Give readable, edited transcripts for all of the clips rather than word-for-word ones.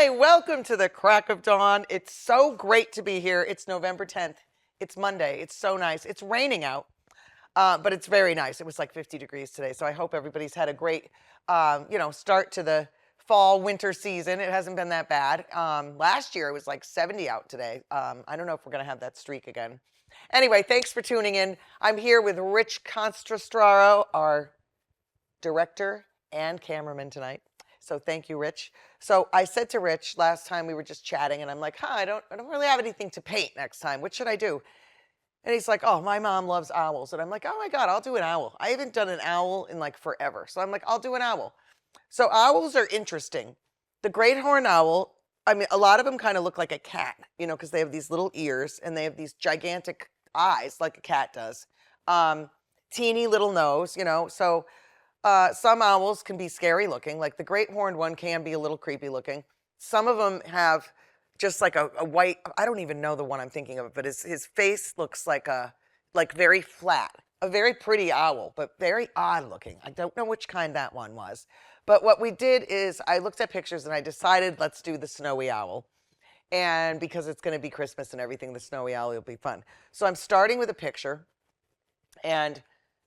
Hi, welcome to the crack of dawn. It's so great to be here. It's November 10th. It's Monday. It's so nice. It's raining out, but it's very nice. It was like 50 degrees today. So I hope everybody's had a great, start to the fall winter season. It hasn't been that bad. Last year it was like 70 out today. I don't know if we're going to have that streak again. Anyway, thanks for tuning in. I'm here with Rich Constrastraro, our director and cameraman tonight. So thank you, Rich. So I said to Rich last time we were just chatting, and I'm like, I don't really have anything to paint next time. What should I do? And he's like, oh, my mom loves owls. And I'm like, oh my God, I'll do an owl. I haven't done an owl in like forever. So I'm like, I'll do an owl. So owls are interesting. The great horned owl, I mean, a lot of them kind of look like a cat, because they have these little ears and they have these gigantic eyes like a cat does. Teeny little nose, so some owls can be scary looking, like the great horned one can be a little creepy looking. Some of them have just like a white, I don't even know the one I'm thinking of, but his face looks like very flat, a very pretty owl, but very odd looking. I don't know which kind that one was. But what we did is I looked at pictures and I decided let's do the snowy owl. And because it's going to be Christmas and everything, the snowy owl will be fun. So I'm starting with a picture, and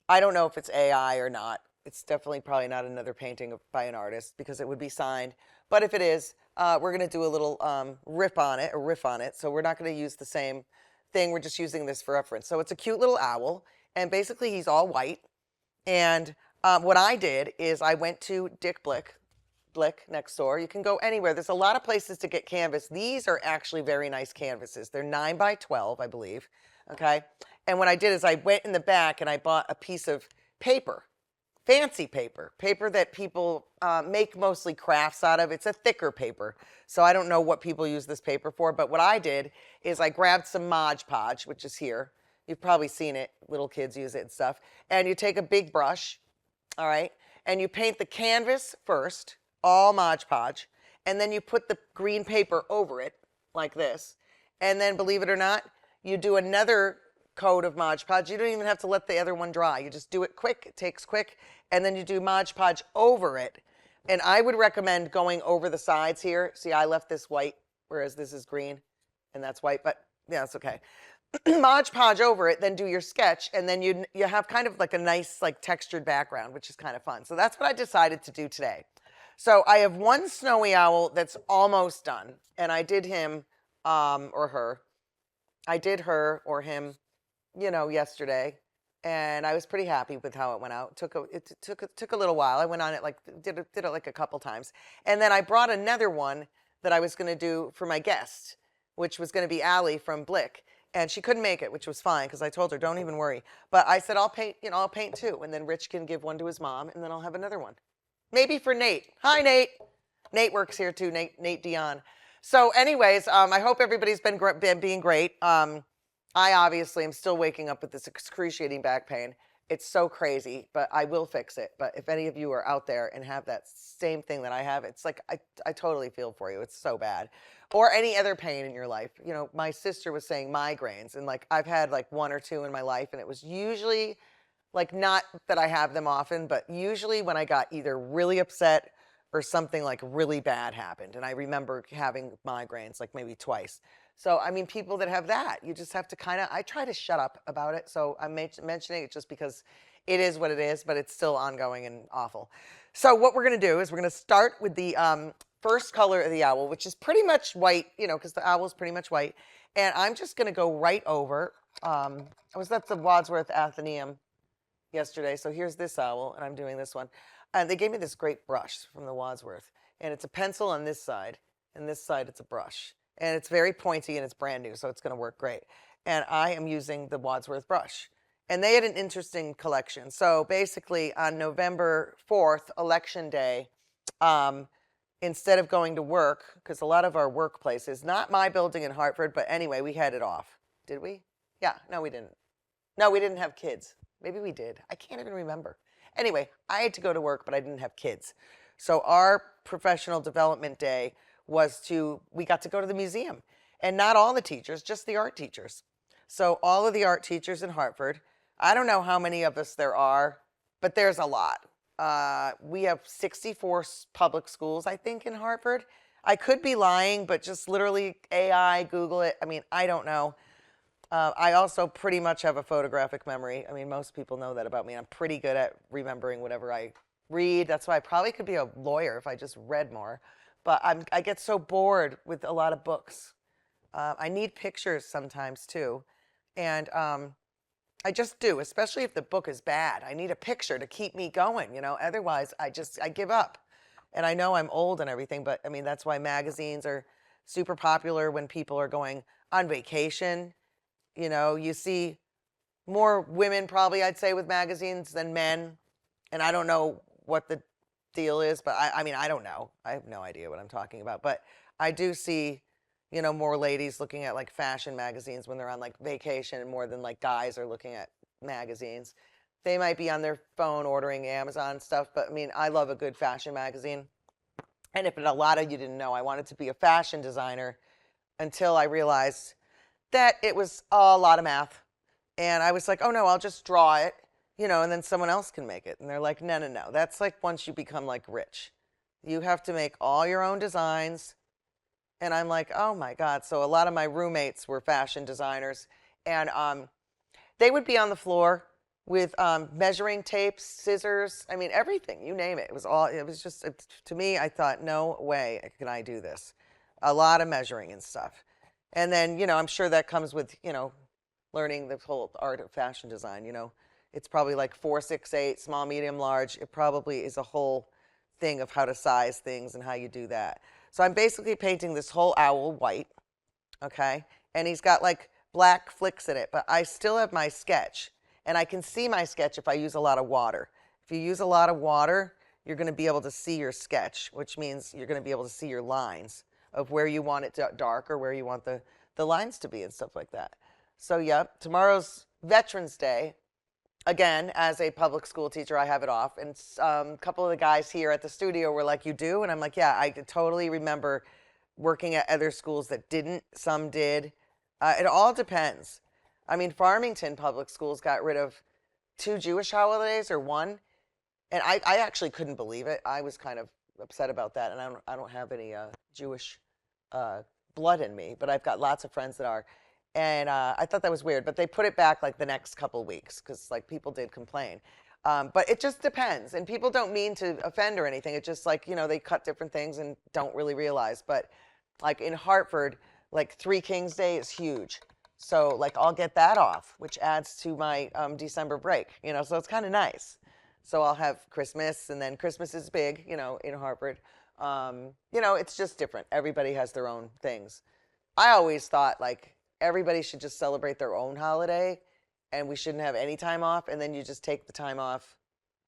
I don't know if it's AI or not. It's definitely probably not another painting by an artist because it would be signed. But if it is, we're going to do a little riff on it. So we're not going to use the same thing. We're just using this for reference. So it's a cute little owl, and basically he's all white. And what I did is I went to Dick Blick next door. You can go anywhere. There's a lot of places to get canvas. These are actually very nice canvases. They're 9 by 12, I believe. Okay. And what I did is I went in the back and I bought a piece of paper. Fancy paper that people make mostly crafts out of. It's a thicker paper. So I don't know what people use this paper for, but what I did is I grabbed some Mod Podge, which is here. You've probably seen it. Little kids use it and stuff. And you take a big brush, all right, and you paint the canvas first, all Mod Podge, and then you put the green paper over it like this. And then, believe it or not, you do another coat of Mod Podge. You don't even have to let the other one dry. You just do it quick. It takes quick. And then you do Mod Podge over it. And I would recommend going over the sides here. See, I left this white, whereas this is green, and that's white. But yeah, it's okay. Mod Podge over it, then do your sketch, and then you have kind of like a nice like textured background, which is kind of fun. So that's what I decided to do today. So I have one snowy owl that's almost done, and I did him or her. I did her or him, yesterday, and I was pretty happy with how it went out. It took a little while. I went on it did it like a couple times, and then I brought another one that I was going to do for my guest, which was going to be Allie from Blick, and she couldn't make it, which was fine because I told her don't even worry. But I said I'll paint two, and then Rich can give one to his mom, and then I'll have another one, maybe for Nate. Hi, Nate. Nate works here too. Nate Dion. So, anyways, I hope everybody's been being great. I obviously am still waking up with this excruciating back pain. It's so crazy, but I will fix it. But if any of you are out there and have that same thing that I have, it's like I totally feel for you. It's so bad. Or any other pain in your life. My sister was saying migraines, and like I've had like one or two in my life, and it was usually like not that I have them often, but usually when I got either really upset or something like really bad happened. And I remember having migraines like maybe twice. So, I mean, people that have that, you just have to I try to shut up about it. So I'm mentioning it just because it is what it is, but it's still ongoing and awful. So what we're going to do is we're going to start with the first color of the owl, which is pretty much white, because the owl is pretty much white. And I'm just going to go right over, that's the Wadsworth Athenaeum yesterday. So here's this owl, and I'm doing this one. And they gave me this great brush from the Wadsworth. And it's a pencil on this side, and this side it's a brush. And it's very pointy and it's brand new, so it's going to work great. And I am using the Wadsworth brush. And they had an interesting collection. So basically on November 4th, Election Day, instead of going to work, because a lot of our workplaces, not my building in Hartford, but anyway, we had it off. Did we? Yeah, no, we didn't. No, we didn't have kids. Maybe we did. I can't even remember. Anyway, I had to go to work, but I didn't have kids. So our professional development day we got to go to the museum, and not all the teachers, just the art teachers. So all of the art teachers in Hartford, I don't know how many of us there are, but there's a lot. We have 64 public schools, I think, in Hartford. I could be lying, but just literally AI, Google it. I mean, I don't know. I also pretty much have a photographic memory. I mean, most people know that about me. I'm pretty good at remembering whatever I read. That's why I probably could be a lawyer if I just read more. But I get so bored with a lot of books. I need pictures sometimes too. And I just do, especially if the book is bad. I need a picture to keep me going, Otherwise, I give up. And I know I'm old and everything, but I mean, that's why magazines are super popular when people are going on vacation. You see more women probably, I'd say, with magazines than men. And I don't know what the deal is, but I mean, I don't know. I have no idea what I'm talking about. But I do see, more ladies looking at like fashion magazines when they're on like vacation more than like guys are looking at magazines. They might be on their phone ordering Amazon stuff, but I mean, I love a good fashion magazine. And if a lot of you didn't know, I wanted to be a fashion designer until I realized that it was a lot of math. And I was like, oh no, I'll just draw it, and then someone else can make it. And they're like, no, no, no. That's like once you become like rich. You have to make all your own designs. And I'm like, oh my God. So a lot of my roommates were fashion designers. And they would be on the floor with measuring tapes, scissors, I mean, everything, you name it. It was just, to me, I thought, no way can I do this. A lot of measuring and stuff. And then, I'm sure that comes with, learning the whole art of fashion design, It's probably like 4, 6, 8, small, medium, large. It probably is a whole thing of how to size things and how you do that. So I'm basically painting this whole owl white, okay? And he's got like black flicks in it, but I still have my sketch. And I can see my sketch if I use a lot of water. If you use a lot of water, you're going to be able to see your sketch, which means you're going to be able to see your lines of where you want it dark or where you want the lines to be and stuff like that. So, yeah, tomorrow's Veterans Day. Again, as a public school teacher, I have it off. And a couple of the guys here at the studio were like, you do? And I'm like, yeah, I totally remember working at other schools that didn't. Some did. It all depends. I mean, Farmington Public Schools got rid of 2 Jewish holidays or 1. And I actually couldn't believe it. I was kind of upset about that. And I don't have any Jewish blood in me, but I've got lots of friends that are. And I thought that was weird, but they put it back like the next couple weeks because like people did complain. But it just depends. And people don't mean to offend or anything. It's just like, they cut different things and don't really realize. But like in Hartford, like 3 Kings Day is huge. So like I'll get that off, which adds to my December break, so it's kind of nice. So I'll have Christmas, and then Christmas is big, in Hartford. It's just different. Everybody has their own things. I always thought like everybody should just celebrate their own holiday and we shouldn't have any time off, and then you just take the time off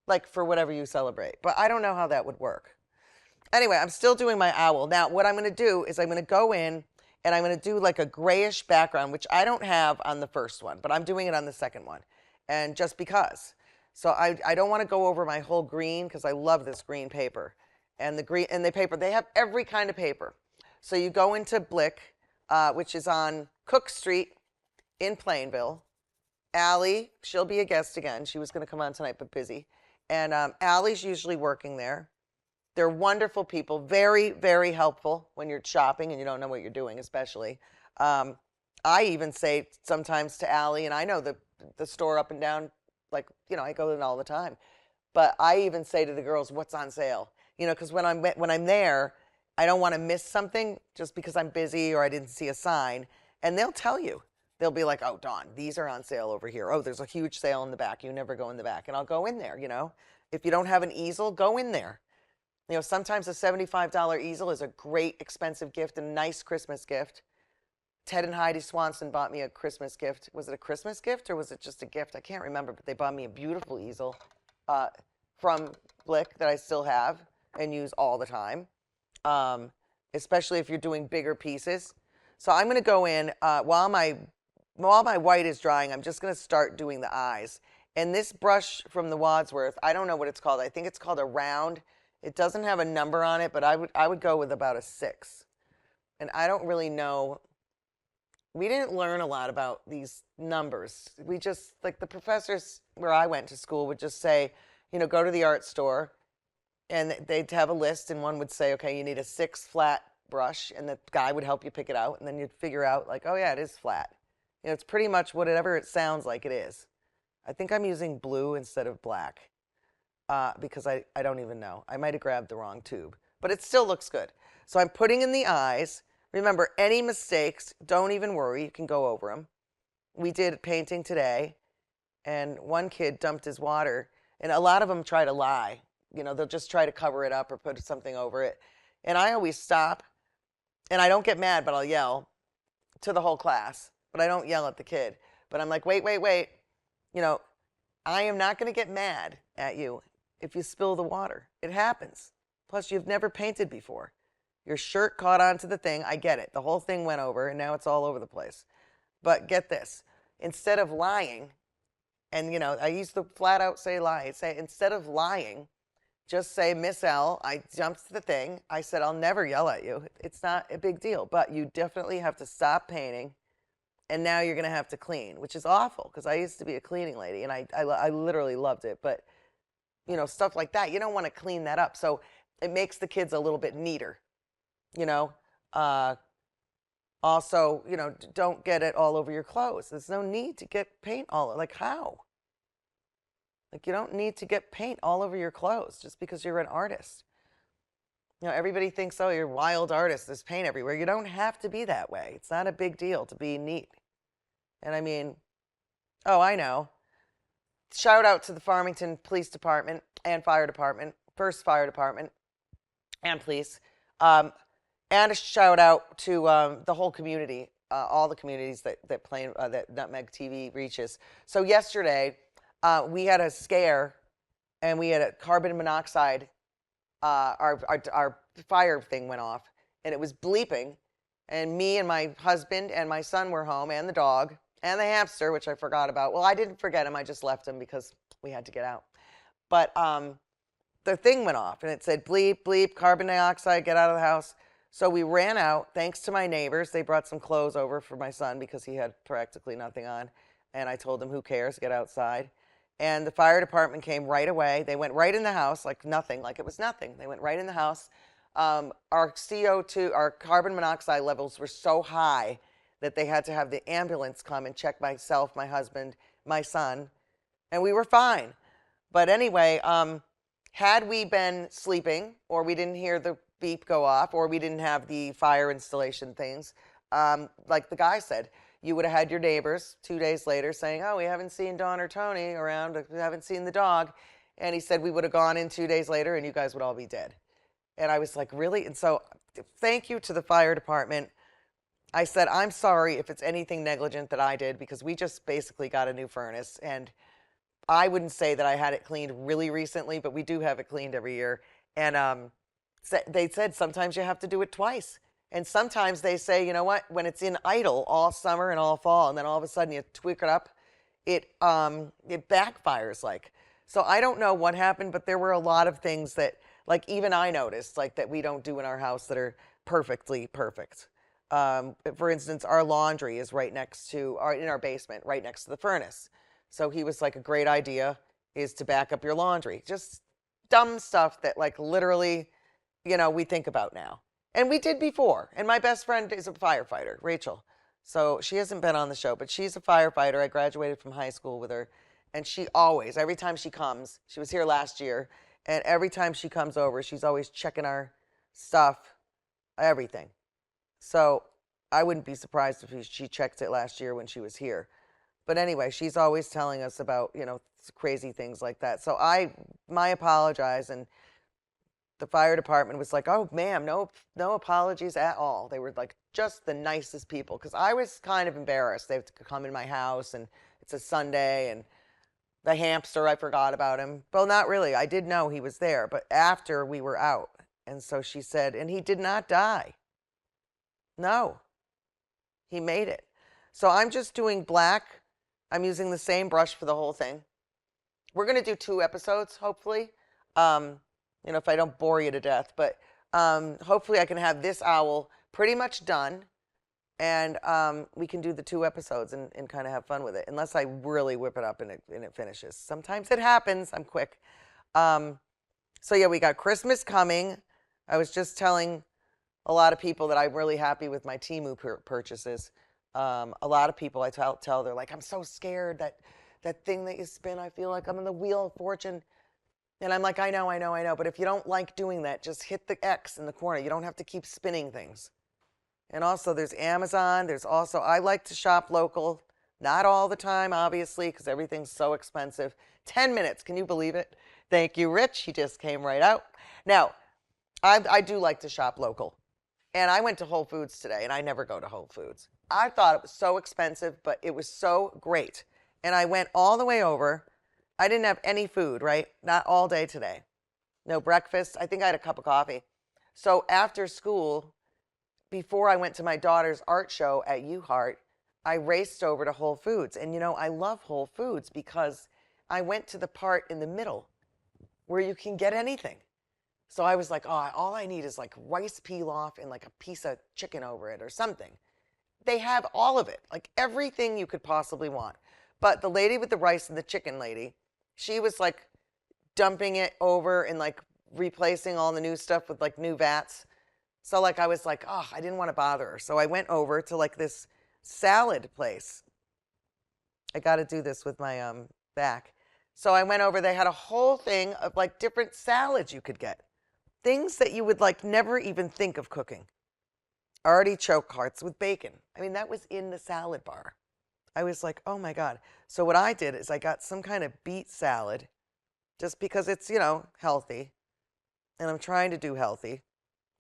like for whatever you celebrate. But I don't know how that would work. Anyway, I'm still doing my owl. Now, what I'm going to do is I'm going to go in and I'm going to do like a grayish background, which I don't have on the first one, but I'm doing it on the second one. And just because. So I don't want to go over my whole green because I love this green paper. And the paper, they have every kind of paper. So you go into Blick, which is on Cook Street in Plainville. Allie, she'll be a guest again. She was going to come on tonight, but busy. And Allie's usually working there. They're wonderful people, very, very helpful when you're shopping and you don't know what you're doing, especially. I even say sometimes to Allie, and I know the store up and down, like, I go in all the time. But I even say to the girls, what's on sale? Because when I'm there, I don't want to miss something just because I'm busy or I didn't see a sign. And they'll tell you. They'll be like, oh, Dawn, these are on sale over here. Oh, there's a huge sale in the back. You never go in the back. And I'll go in there, If you don't have an easel, go in there. Sometimes a $75 easel is a great expensive gift, a nice Christmas gift. Ted and Heidi Swanson bought me a Christmas gift. Was it a Christmas gift or was it just a gift? I can't remember, but they bought me a beautiful easel from Blick that I still have and use all the time, especially if you're doing bigger pieces. So I'm going to go in while my white is drying. I'm just going to start doing the eyes. And this brush from the Wadsworth, I don't know what it's called. I think it's called a round. It doesn't have a number on it, but I would go with about a 6. And I don't really know. We didn't learn a lot about these numbers. We just, like the professors where I went to school would just say, go to the art store. And they'd have a list, and one would say, okay, you need a 6 flat brush, and the guy would help you pick it out, and then you'd figure out like, oh yeah, it is flat. You know, it's pretty much whatever it sounds like it is. I think I'm using blue instead of black because I don't even know. I might have grabbed the wrong tube, but it still looks good. So I'm putting in the eyes. Remember, any mistakes, don't even worry. You can go over them. We did painting today, and one kid dumped his water, and a lot of them try to lie. You know, they'll just try to cover it up or put something over it. And I always stop, and I don't get mad, but I'll yell to the whole class. But I don't yell at the kid. But I'm like, wait, wait, wait. You know, I am not going to get mad at you if you spill the water. It happens. Plus, you've never painted before. Your shirt caught onto the thing. I get it. The whole thing went over, and now it's all over the place. But get this. Instead of lying, and, you know, I used to flat out say lie. Say, instead of lying, just say, Miss L, I jumped to the thing. I said, I'll never yell at you. It's not a big deal. But you definitely have to stop painting, and now you're going to have to clean, which is awful because I used to be a cleaning lady, and I literally loved it. But, you know, stuff like that, you don't want to clean that up. So it makes the kids a little bit neater, you know. Also, you know, don't get it all over your clothes. There's no need to get paint all, like how? Like you don't need to get paint all over your clothes just because you're an artist. You know, everybody thinks, oh, you're a wild artist, there's paint everywhere. You don't have to be that way. It's not a big deal to be neat. And I mean, oh, I know. Shout out to the Farmington Police Department and Fire Department, first Fire Department and police. And a shout out to the whole community, all the communities that Nutmeg TV reaches. So yesterday, we had a scare, and we had a carbon monoxide. Our fire thing went off, and it was bleeping. And me and my husband and my son were home, and the dog, and the hamster, which I forgot about. Well, I didn't forget him. I just left him because we had to get out. But the thing went off, and it said, bleep, bleep, carbon dioxide, get out of the house. So we ran out, thanks to my neighbors. They brought some clothes over for my son because he had practically nothing on. And I told them, who cares, get outside. And the fire department came right away. They went right in the house like nothing, like it was nothing. They went right in the house. Our CO2, our carbon monoxide levels were so high that they had to have the ambulance come and check myself, my husband, my son. And we were fine. But anyway, had we been sleeping or we didn't hear the beep go off, or we didn't have the fire installation things, like the guy said, you would have had your neighbors 2 days later saying, oh, we haven't seen Dawn or Tony around, we haven't seen the dog. And he said we would have gone in 2 days later and you guys would all be dead. And I was like, really? And so thank you to the fire department. I said, I'm sorry if it's anything negligent that I did, because we just basically got a new furnace, and I wouldn't say that I had it cleaned really recently, but we do have it cleaned every year. And they said sometimes you have to do it twice. And sometimes they say, you know what, when it's in idle all summer and all fall, and then all of a sudden you tweak it up, it backfires like. So I don't know what happened, but there were a lot of things that, like, even I noticed, like, that we don't do in our house that are perfectly perfect. For instance, our laundry is right next to, in our basement, right next to the furnace. So he was like, a great idea is to back up your laundry. Just dumb stuff that, like, literally, you know, we think about now. And we did before. And my best friend is a firefighter, Rachel. So she hasn't been on the show, but she's a firefighter. I graduated from high school with her. And she always, every time she comes, she was here last year, and every time she comes over, she's always checking our stuff, everything. So I wouldn't be surprised if she checked it last year when she was here. But anyway, she's always telling us about, you know, crazy things like that. So my apologize, and the fire department was like, oh, ma'am, no apologies at all. They were like just the nicest people, because I was kind of embarrassed. They have to come in my house, and it's a Sunday, and the hamster, I forgot about him. Well, not really. I did know he was there, but after we were out. And so she said, and he did not die. No, he made it. So I'm just doing black. I'm using the same brush for the whole thing. We're going to do 2 episodes, hopefully. You know, if I don't bore you to death, but hopefully I can have this owl pretty much done, and we can do the 2 episodes and kind of have fun with it, unless I really whip it up and it finishes. Sometimes it happens. I'm quick. So yeah, we got Christmas coming. I was just telling a lot of people that I'm really happy with my Temu purchases. A lot of people I tell they're like, I'm so scared that thing that you spin, I feel like I'm in the wheel of fortune. And I'm like, I know. But if you don't like doing that, just hit the X in the corner. You don't have to keep spinning things. And also there's Amazon. There's also, I like to shop local. Not all the time, obviously, because everything's so expensive. 10 minutes, can you believe it? Thank you, Rich. He just came right out. Now, I do like to shop local. And I went to Whole Foods today, and I never go to Whole Foods. I thought it was so expensive, but it was so great. And I went all the way over. I didn't have any food, right? Not all day today. No breakfast. I think I had a cup of coffee. So after school, before I went to my daughter's art show at UHeart, I raced over to Whole Foods. And I love Whole Foods because I went to the part in the middle where you can get anything. So I was like, oh, all I need is like rice pilaf and like a piece of chicken over it or something. They have all of it, like everything you could possibly want. But the lady with the rice and the chicken lady, she was like dumping it over and like replacing all the new stuff with like new vats. So like I was like, oh, I didn't want to bother her. So I went over to like this salad place. I got to do this with my back. So I went over, they had a whole thing of like different salads you could get. Things that you would like never even think of cooking. Artichoke hearts with bacon. I mean, that was in the salad bar. I was like, oh my God. So what I did is I got some kind of beet salad just because it's, healthy. And I'm trying to do healthy.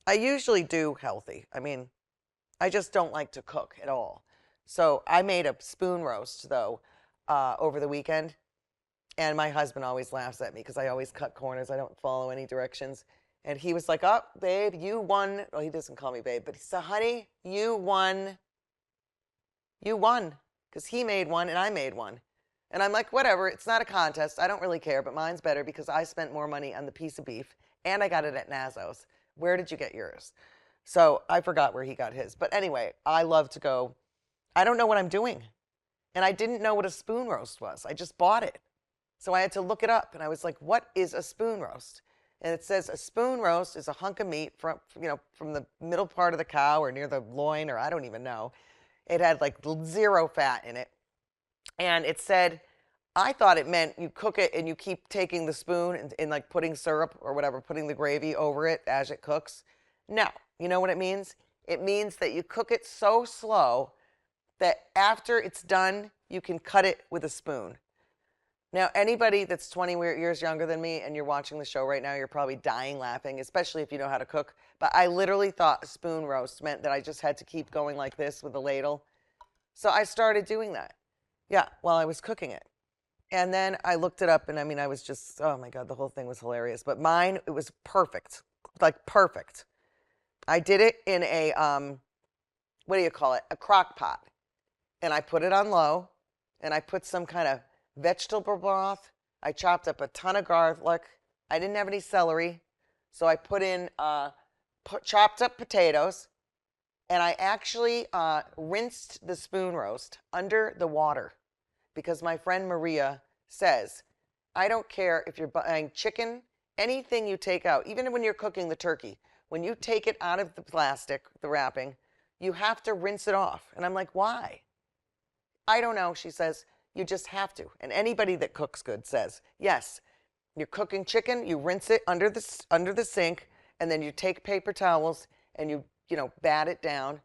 I usually do healthy. I mean, I just don't like to cook at all. So I made a spoon roast, though, over the weekend. And my husband always laughs at me because I always cut corners. I don't follow any directions. And he was like, oh, babe, you won. Well, he doesn't call me babe, but he said, honey, you won. You won. Because he made one and I made one. And I'm like, whatever, it's not a contest. I don't really care, but mine's better because I spent more money on the piece of beef and I got it at Nazo's. Where did you get yours? So I forgot where he got his. But anyway, I love to go. I don't know what I'm doing. And I didn't know what a spoon roast was. I just bought it. So I had to look it up. And I was like, what is a spoon roast? And it says a spoon roast is a hunk of meat from the middle part of the cow or near the loin, or I don't even know. It had like 0 fat in it. And it said, I thought it meant you cook it and you keep taking the spoon and like putting syrup or whatever, putting the gravy over it as it cooks. No, you know what it means? It means that you cook it so slow that after it's done, you can cut it with a spoon. Now, anybody that's 20 years younger than me and you're watching the show right now, you're probably dying laughing, especially if you know how to cook. But I literally thought a spoon roast meant that I just had to keep going like this with a ladle. So I started doing that. Yeah, while I was cooking it. And then I looked it up and I mean, I was just, oh my God, the whole thing was hilarious. But mine, it was perfect, like perfect. I did it in a, what do you call it? A crock pot. And I put it on low and I put some kind of vegetable broth. I chopped up a ton of garlic. I didn't have any celery. So I put in chopped up potatoes. And I actually rinsed the spoon roast under the water because my friend Maria says, I don't care if you're buying chicken, anything you take out, even when you're cooking the turkey, when you take it out of the plastic, the wrapping, you have to rinse it off. And I'm like, why? I don't know, she says. You just have to. And anybody that cooks good says, yes, you're cooking chicken, you rinse it under the sink, and then you take paper towels and you bat it down,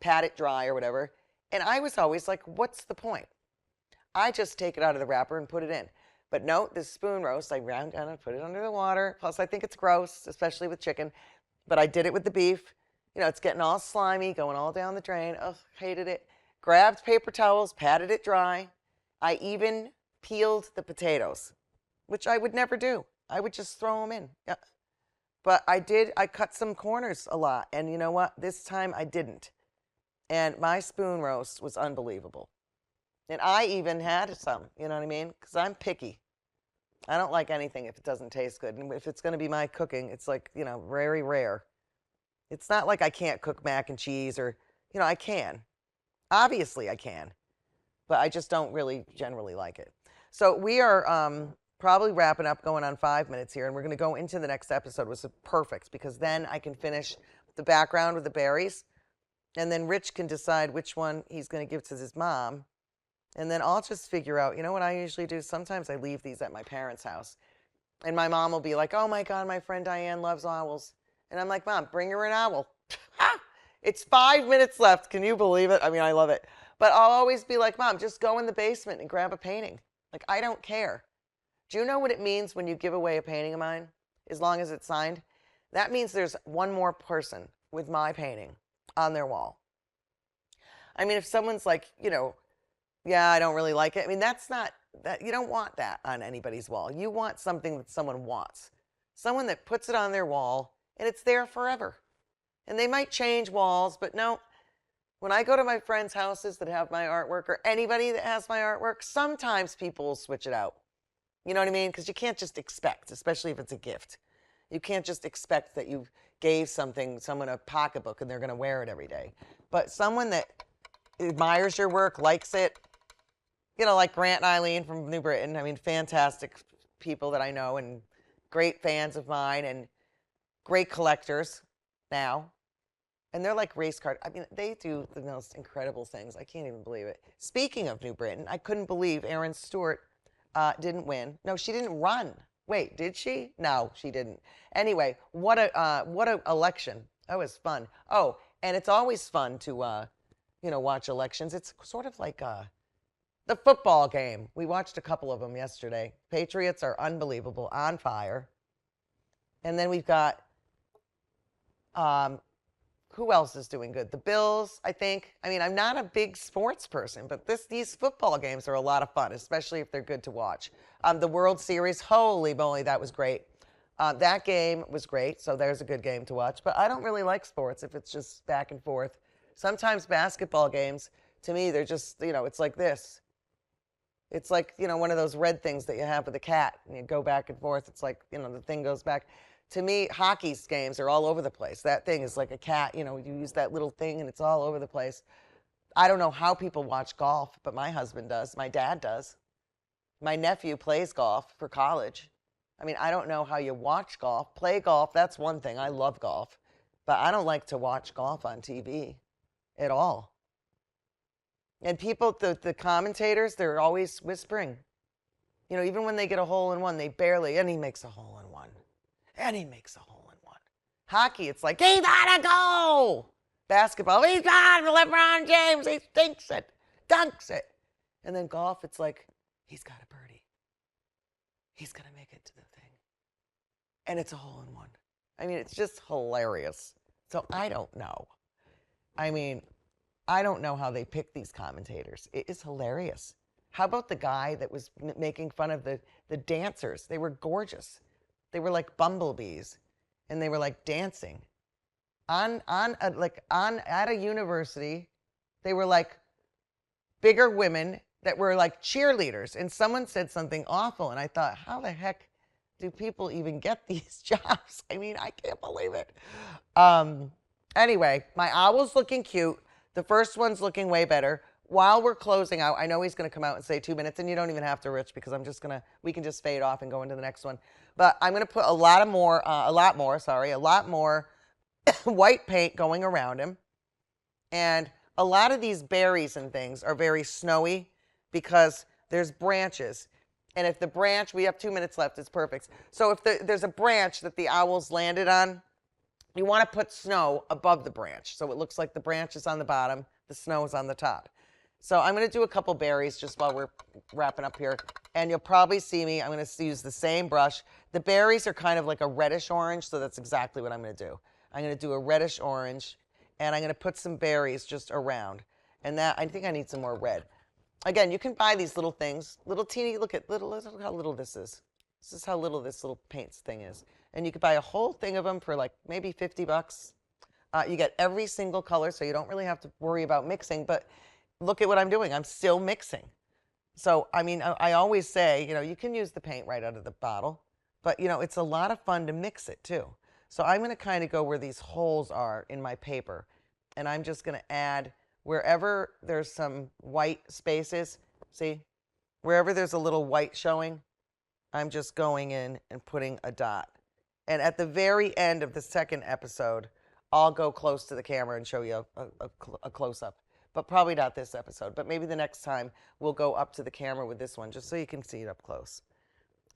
pat it dry or whatever. And I was always like, what's the point? I just take it out of the wrapper and put it in. But no, this spoon roast, I ground down and put it under the water. Plus, I think it's gross, especially with chicken. But I did it with the beef. It's getting all slimy, going all down the drain. Ugh, hated it. Grabbed paper towels, patted it dry. I even peeled the potatoes, which I would never do. I would just throw them in. Yeah. But I cut some corners a lot. And you know what? This time I didn't. And my spoon roast was unbelievable. And I even had some, you know what I mean? Because I'm picky. I don't like anything if it doesn't taste good. And if it's going to be my cooking, it's like, very rare. It's not like I can't cook mac and cheese or, I can. Obviously I can. But I just don't really generally like it. So we are probably wrapping up, going on 5 minutes here, and we're going to go into the next episode, which is perfect because then I can finish the background with the berries. And then Rich can decide which one he's going to give to his mom. And then I'll just figure out, you know what I usually do? Sometimes I leave these at my parents' house. And my mom will be like, oh my God, my friend Diane loves owls. And I'm like, Mom, bring her an owl. It's 5 minutes left. Can you believe it? I mean, I love it. But I'll always be like, Mom, just go in the basement and grab a painting. Like, I don't care. Do you know what it means when you give away a painting of mine, as long as it's signed? That means there's one more person with my painting on their wall. I mean, if someone's like, you know, yeah, I don't really like it. I mean, that's not, that you don't want that on anybody's wall. You want something that someone wants. Someone that puts it on their wall and it's there forever. And they might change walls, but no, when I go to my friends' houses that have my artwork or anybody that has my artwork, sometimes people will switch it out. You know what I mean? Because you can't just expect, especially if it's a gift. You can't just expect that you gave someone a pocketbook and they're going to wear it every day. But someone that admires your work, likes it, you know, like Grant and Eileen from New Britain. I mean, fantastic people that I know and great fans of mine and great collectors now. And they're like race card. I mean, they do the most incredible things. I can't even believe it. Speaking of New Britain, I couldn't believe Erin Stewart didn't win. No, she didn't run. Wait, did she? No, she didn't. Anyway, what a election. That was fun. Oh, and it's always fun to, you know, watch elections. It's sort of like the football game. We watched a couple of them yesterday. Patriots are unbelievable, on fire. And then we've got, who else is doing good? The Bills, I think. I mean, I'm not a big sports person, but these football games are a lot of fun, especially if they're good to watch. The World Series, holy moly, that was great. That game was great, so there's a good game to watch. But I don't really like sports if it's just back and forth. Sometimes basketball games, to me, they're just, you know, it's like this. It's like, you know, one of those red things that you have with a cat, and you go back and forth. It's like, you know, the thing goes back. To me, hockey games are all over the place. That thing is like a cat, you know, you use that little thing and it's all over the place. I don't know how people watch golf, but my husband does. My dad does. My nephew plays golf for college. I mean, I don't know how you watch golf. Play golf, that's one thing. I love golf. But I don't like to watch golf on TV at all. And people, the commentators, they're always whispering. You know, even when they get a hole in one, they barely, and he makes a hole in one. And he makes a hole in one. Hockey, it's like, he's got to go. Basketball, he's got LeBron James. He thinks it, dunks it. And then golf, it's like, he's got a birdie. He's going to make it to the thing. And it's a hole in one. I mean, it's just hilarious. So I don't know. I mean, I don't know how they pick these commentators. It is hilarious. How about the guy that was making fun of the dancers? They were gorgeous. They were like bumblebees, and they were like dancing at a university. They were like bigger women that were like cheerleaders, and someone said something awful, and I thought, how the heck do people even get these jobs? I mean, I can't believe it. Anyway, my owl's looking cute. The first one's looking way better. While we're closing out, I know he's going to come out and say 2 minutes, and you don't even have to, Rich, because we can just fade off and go into the next one. But I'm going to put a lot more white paint going around him. And a lot of these berries and things are very snowy because there's branches. And if the branch, we have 2 minutes left, it's perfect. So if there's a branch that the owls landed on, you want to put snow above the branch. So it looks like the branch is on the bottom, the snow is on the top. So I'm going to do a couple berries just while we're wrapping up here. And you'll probably see me, I'm going to use the same brush. The berries are kind of like a reddish orange, so that's exactly what I'm going to do. I'm going to do a reddish orange, and I'm going to put some berries just around. And that, I think I need some more red. Again, you can buy these little things, little teeny, look how little this is. This is how little this little paint thing is. And you could buy a whole thing of them for like maybe 50 bucks. You get every single color, so you don't really have to worry about mixing, but look at what I'm doing. I'm still mixing. So, I mean, I always say, you know, you can use the paint right out of the bottle, but, you know, it's a lot of fun to mix it too. So I'm going to kind of go where these holes are in my paper, and I'm just going to add wherever there's some white spaces, see, wherever there's a little white showing, I'm just going in and putting a dot. And at the very end of the second episode, I'll go close to the camera and show you a close-up. But probably not this episode. But maybe the next time we'll go up to the camera with this one, just so you can see it up close.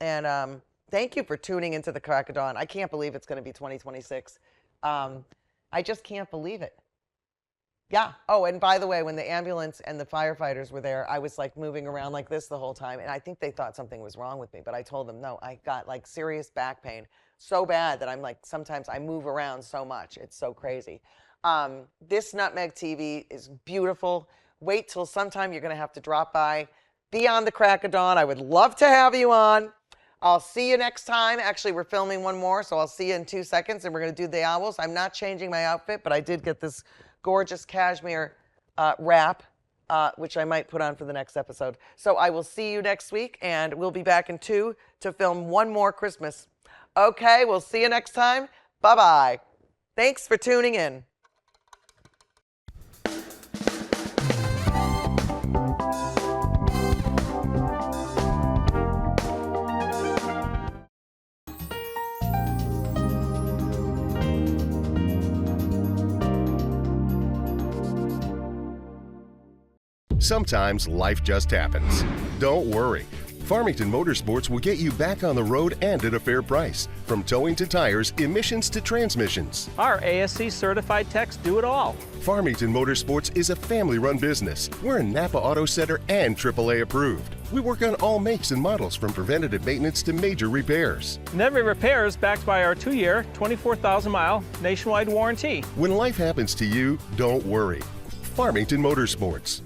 And thank you for tuning into the Crack of Dawn. I can't believe it's going to be 2026. I just can't believe it. Yeah. Oh, and by the way, when the ambulance and the firefighters were there, I was like moving around like this the whole time. And I think they thought something was wrong with me. But I told them, no, I got like serious back pain. So bad that I'm like, sometimes I move around so much. It's so crazy. This Nutmeg TV is beautiful. Wait till sometime you're going to have to drop by. Be on the Crack of Dawn. I would love to have you on. I'll see you next time. Actually, we're filming one more, so I'll see you in 2 seconds, and we're going to do the owls. I'm not changing my outfit, but I did get this gorgeous cashmere wrap, which I might put on for the next episode. So I will see you next week, and we'll be back in 2 to film one more Christmas. Okay, we'll see you next time. Bye-bye. Thanks for tuning in. Sometimes life just happens. Don't worry. Farmington Motorsports will get you back on the road and at a fair price. From towing to tires, emissions to transmissions. Our ASC certified techs do it all. Farmington Motorsports is a family-run business. We're a Napa Auto Center and AAA approved. We work on all makes and models from preventative maintenance to major repairs. And every repair is backed by our 2-year, 24,000-mile nationwide warranty. When life happens to you, don't worry. Farmington Motorsports.